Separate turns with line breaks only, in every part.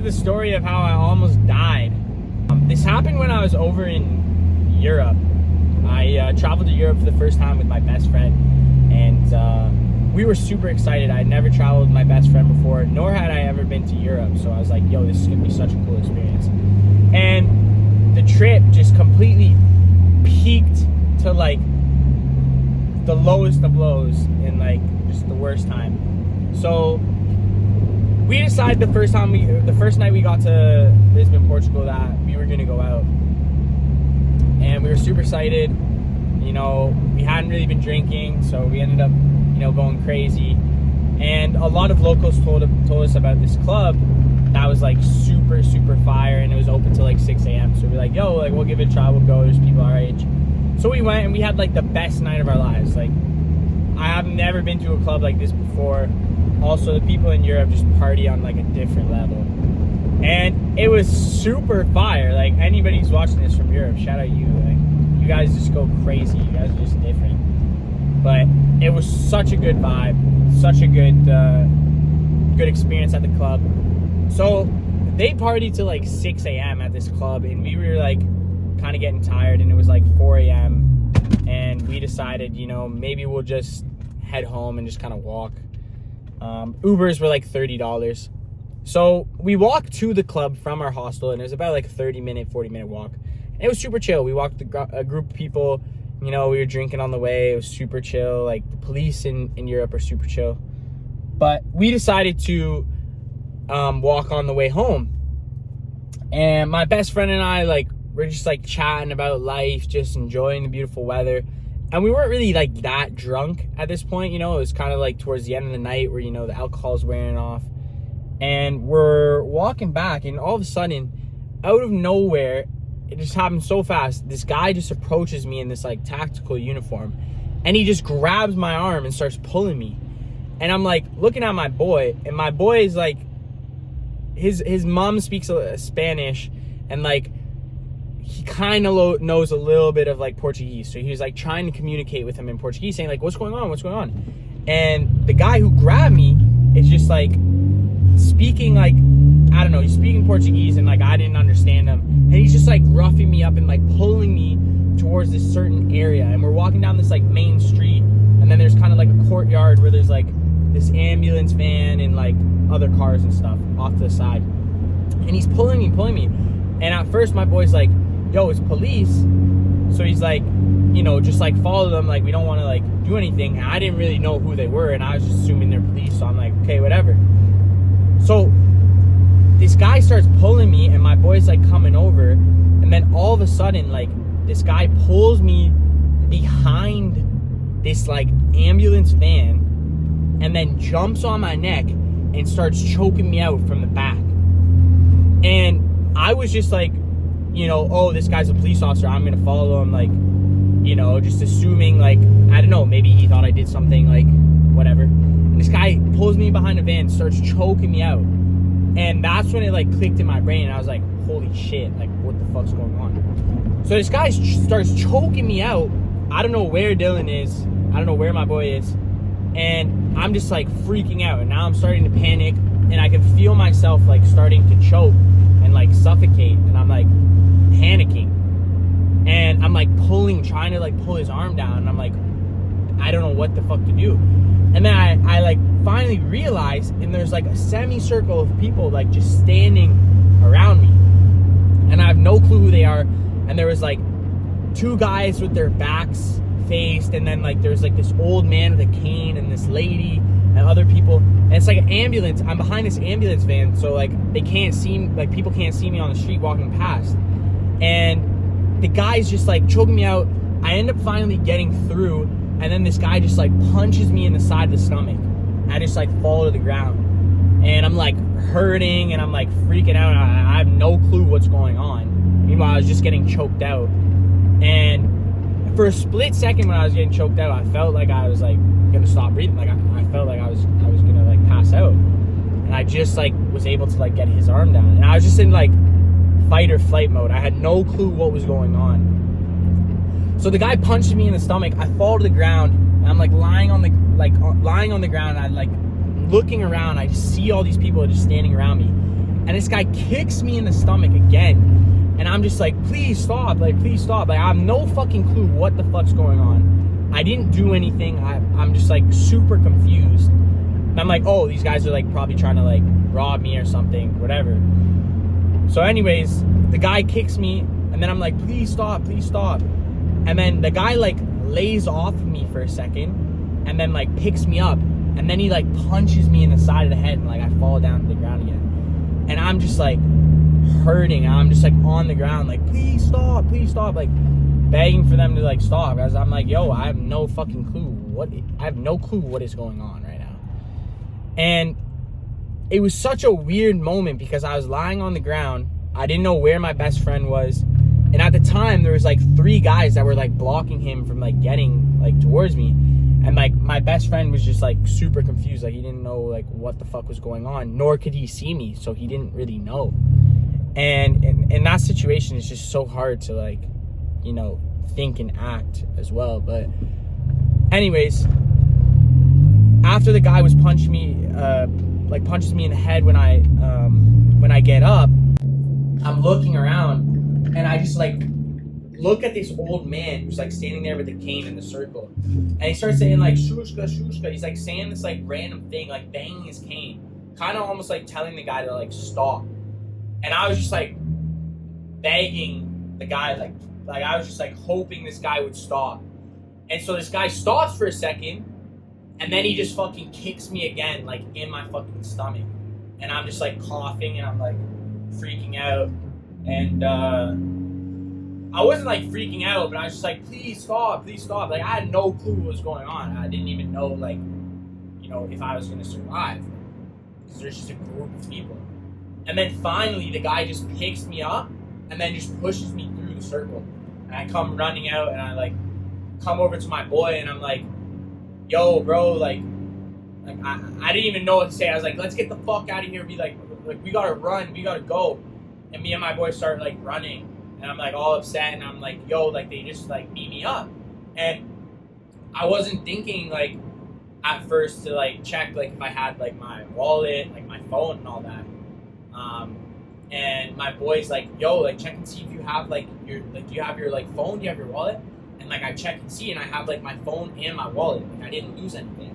the story of how I almost died. This happened when I was over in Europe. I traveled to Europe for the first time with my best friend, and we were super excited. I had never traveled with my best friend before, nor had I ever been to Europe, so I was like, yo, this is gonna be such a cool experience. And the trip just completely peaked to like the lowest of lows in like just the worst time. So we decided the first night we got to Lisbon, Portugal, that we were gonna go out, and we were super excited. You know, we hadn't really been drinking, so we ended up, you know, going crazy. And a lot of locals told us about this club that was like super fire, and it was open till like 6 a.m. So we're like, yo, like we'll give it a try, we'll go. There's people our age. So we went and we had like the best night of our lives. Like, I have never been to a club like this before. Also, the people in Europe just party on like a different level, and it was super fire. Like, anybody who's watching this from Europe, shout out you. Like, you guys just go crazy. You guys are just different. But it was such a good vibe, such a good experience at the club. So they partied till like 6 a.m. at this club, and we were like kind of getting tired, and it was like 4 a.m. and we decided, you know, maybe we'll just head home and just kind of walk. Ubers were like $30. So we walked to the club from our hostel, and it was about like a 40-minute walk. And it was super chill. We walked with a group of people, you know, we were drinking on the way. It was super chill. Like, the police in Europe are super chill. But we decided to walk on the way home. And my best friend and I, like, we're just like chatting about life, just enjoying the beautiful weather. And we weren't really like that drunk at this point, you know. It was kind of like towards the end of the night where, you know, the alcohol's wearing off. And we're walking back, and all of a sudden, out of nowhere, it just happened so fast, this guy just approaches me in this like tactical uniform, and he just grabs my arm and starts pulling me. And I'm like looking at my boy, and my boy is like, his mom speaks Spanish, and like he kind of knows a little bit of like Portuguese. So he was like trying to communicate with him in Portuguese, saying like, what's going on? And the guy who grabbed me is just like speaking like, I don't know, he's speaking Portuguese, and like I didn't understand him. And he's just like roughing me up and like pulling me towards this certain area. And we're walking down this like main street, and then there's kind of like a courtyard where there's like this ambulance van and like other cars and stuff off to the side. And he's pulling me. And at first my boy's like, yo, it's police. So he's like, you know, just like follow them, like we don't want to like do anything. And I didn't really know who they were, and I was just assuming they're police. So I'm like, okay, whatever. So this guy starts pulling me, and my boy's like coming over, and then all of a sudden, like, this guy pulls me behind this like ambulance van, and then jumps on my neck and starts choking me out from the back. And I was just like, you know, oh, this guy's a police officer, I'm gonna follow him, like, you know, just assuming, like, I don't know, maybe he thought I did something, like, whatever. And this guy pulls me behind a van, starts choking me out. And that's when it like clicked in my brain, and I was like, holy shit, like what the fuck's going on? So this guy starts choking me out. I don't know where Dylan is. I don't know where my boy is. And I'm just like freaking out. And now I'm starting to panic, and I can feel myself like starting to choke and like suffocate. And I'm like panicking. And I'm like trying to like pull his arm down. And I'm like, I don't know what the fuck to do. And then I like finally realized, and there's like a semicircle of people like just standing around me, and I have no clue who they are. And there was like two guys with their backs faced, and then like there's like this old man with a cane, and this lady, and other people. And it's like an ambulance. I'm behind this ambulance van, so like they can't see me, like people can't see me on the street walking past. And the guy's just like choking me out. I end up finally getting through, and then this guy just like punches me in the side of the stomach. I just like fall to the ground, and I'm like hurting, and I'm like freaking out. I have no clue what's going on. Meanwhile, I was just getting choked out. And for a split second when I was getting choked out, I felt like I was like gonna stop breathing. Like I felt like I was gonna like pass out. And I just like was able to like get his arm down, and I was just in like fight or flight mode. I had no clue what was going on. So the guy punched me in the stomach. I fall to the ground, and I'm like lying on the ground. And I like looking around. I just see all these people just standing around me, And this guy kicks me in the stomach again. And I'm just like, please stop, like, please stop. Like, I have no fucking clue what the fuck's going on. I didn't do anything. I'm just like super confused. And I'm like, oh, these guys are like probably trying to like rob me or something, whatever. So anyways, the guy kicks me, and then I'm like, please stop, please stop. And then the guy like lays off of me for a second, and then like picks me up, and then he like punches me in the side of the head, and like I fall down to the ground again. And I'm just like hurting. I'm just like on the ground, like, please stop, like begging for them to like stop. As I'm like, yo, I have no fucking clue what is going on right now. And it was such a weird moment because I was lying on the ground. I didn't know where my best friend was. And at the time, there was like 3 guys that were like blocking him from like getting like towards me. And like my best friend was just like super confused. Like he didn't know like what the fuck was going on, nor could he see me. So he didn't really know. And in that situation, it's just so hard to like, you know, think and act as well. But anyways, after the guy was punches me in the head when I get up, I'm looking around and I just like look at this old man who's like standing there with a cane in the circle, and he starts saying like shushka shushka. He's like saying this like random thing, like banging his cane, kind of almost like telling the guy to like stop. And I was just like begging the guy, like I was just like hoping this guy would stop. And so this guy stops for a second, and then he just fucking kicks me again, like in my fucking stomach. And I'm just like coughing, and I'm like freaking out. And I wasn't like freaking out, but I was just like, please stop, please stop. Like I had no clue what was going on. I didn't even know, like, you know, if I was gonna survive, because there's just a group of people. And then finally the guy just picks me up and then just pushes me through the circle. And I come running out, and I like come over to my boy, and I'm like, yo, bro, like I didn't even know what to say. I was like, let's get the fuck out of here. Be like we gotta run, we gotta go. And me and my boy start like running, and I'm like all upset, and I'm like, yo, like they just like beat me up. And I wasn't thinking like at first to like check like if I had like my wallet, like my phone and all that. And my boy's like, yo, like check and see if you have like your, like, do you have your like phone, do you have your wallet? And like I check and see, and I have like my phone and my wallet. Like I didn't lose anything.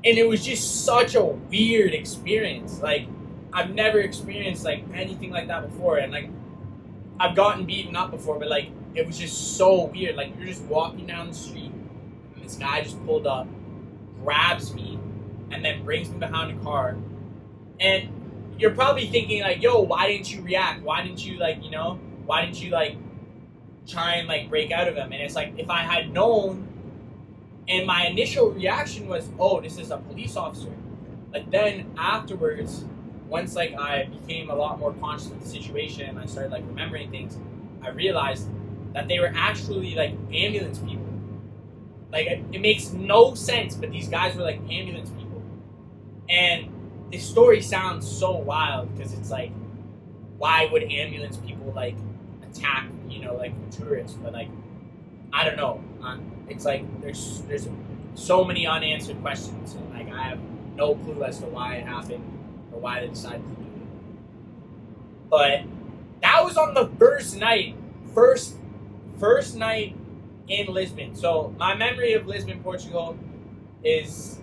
And it was just such a weird experience. Like I've never experienced like anything like that before. And like I've gotten beaten up before, but like it was just so weird. Like you're just walking down the street, and this guy just pulled up, grabs me, and then brings me behind a car. And you're probably thinking like, yo, why didn't you react? Why didn't you like, you know, why didn't you like try and like break out of him? And it's like, if I had known, and my initial reaction was, oh, this is a police officer. But then afterwards, once like I became a lot more conscious of the situation and I started like remembering things, I realized that they were actually like ambulance people. Like it makes no sense, but these guys were like ambulance people. And this story sounds so wild because it's like, why would ambulance people like attack, you know, like tourists? But like, I don't know. It's like there's so many unanswered questions, and like I have no clue as to why it happened or why they decided to do it. But that was on the first night in Lisbon. So my memory of Lisbon, Portugal is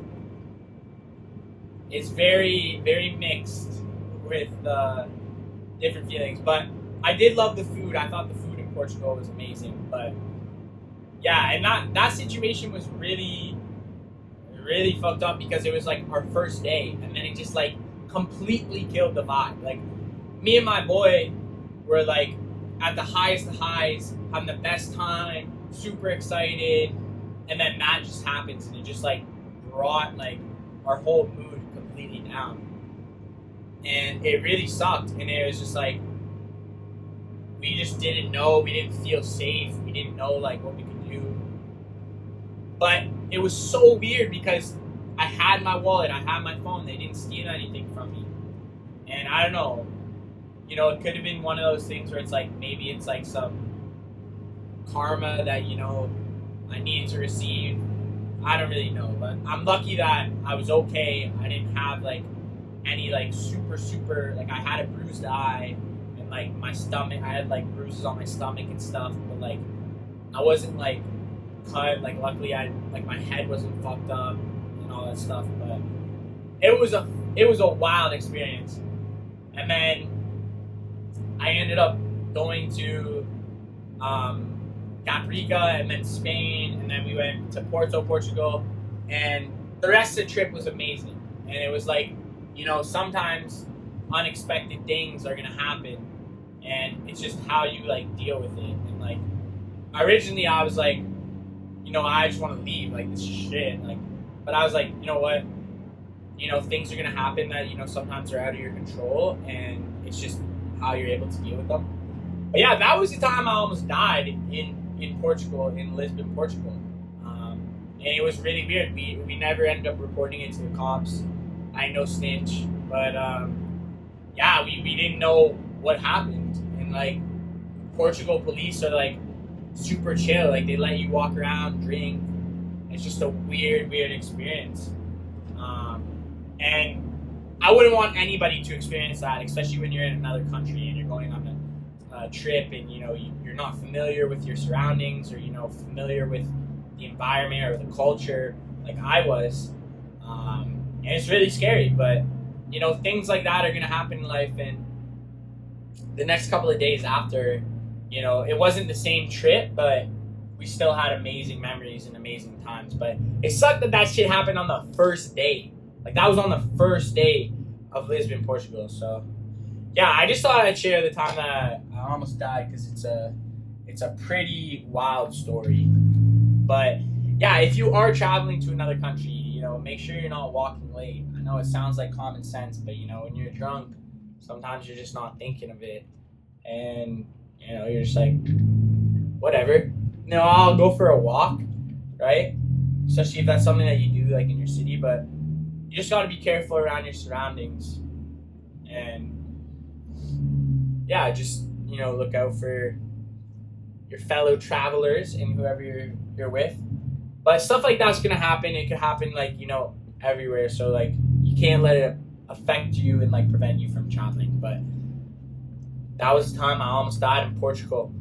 very, very mixed with different feelings. But I did love the food. I thought the food in Portugal was amazing. But yeah, and that situation was really, really fucked up because it was like our first day, and then it just like completely killed the vibe. Like me and my boy were like at the highest of highs, having the best time, super excited, and then that just happens, and it just like brought like our whole mood completely down. And it really sucked, and it was just like we just didn't know, we didn't feel safe, we didn't know like what we could do. But it was so weird because I had my wallet, I had my phone, they didn't steal anything from me. And I don't know, you know, it could have been one of those things where it's like, maybe it's like some karma that, you know, I needed to receive. I don't really know, but I'm lucky that I was okay. I didn't have like any like super like I had a bruised eye and like my stomach. I had like bruises on my stomach and stuff, but like I wasn't like cut. Like luckily, I like my head wasn't fucked up and all that stuff. But it was a wild experience. And then I ended up going to Caprica and then Spain, and then we went to Porto, Portugal, and the rest of the trip was amazing. And it was like, sometimes unexpected things are gonna happen, and it's just how you like deal with it. And like originally, I was like, I just want to leave, like this shit, like. But I was like, you know what? Things are gonna happen that sometimes are out of your control, and it's just how you're able to deal with them. But yeah, that was the time I almost died in Portugal, in Lisbon, Portugal. And it was really weird. We never ended up reporting it to the cops. I ain't no snitch, but yeah, we didn't know what happened. And like Portugal police are like super chill. Like they let you walk around, drink. It's just a weird experience. And I wouldn't want anybody to experience that, especially when you're in another country and you're going on a trip and you're not familiar with your surroundings, or familiar with the environment or the culture like I was. And it's really scary, but things like that are gonna happen in life. And the next couple of days after, it wasn't the same trip, but we still had amazing memories and amazing times. But it sucked that shit happened on the first day. Like that was on the first day of Lisbon, Portugal. So yeah, I just thought I'd share the time that I almost died, because it's a pretty wild story. But yeah, if you are traveling to another country, make sure you're not walking late. I know it sounds like common sense, but when you're drunk, sometimes you're just not thinking of it, and you're just like, whatever. I'll go for a walk, right? Especially if that's something that you do like in your city, but you just got to be careful around your surroundings, and yeah, just look out for your fellow travelers and whoever you're with. But stuff like that's gonna happen. It could happen like everywhere. So like you can't let it affect you and like prevent you from traveling. But that was the time I almost died in Portugal.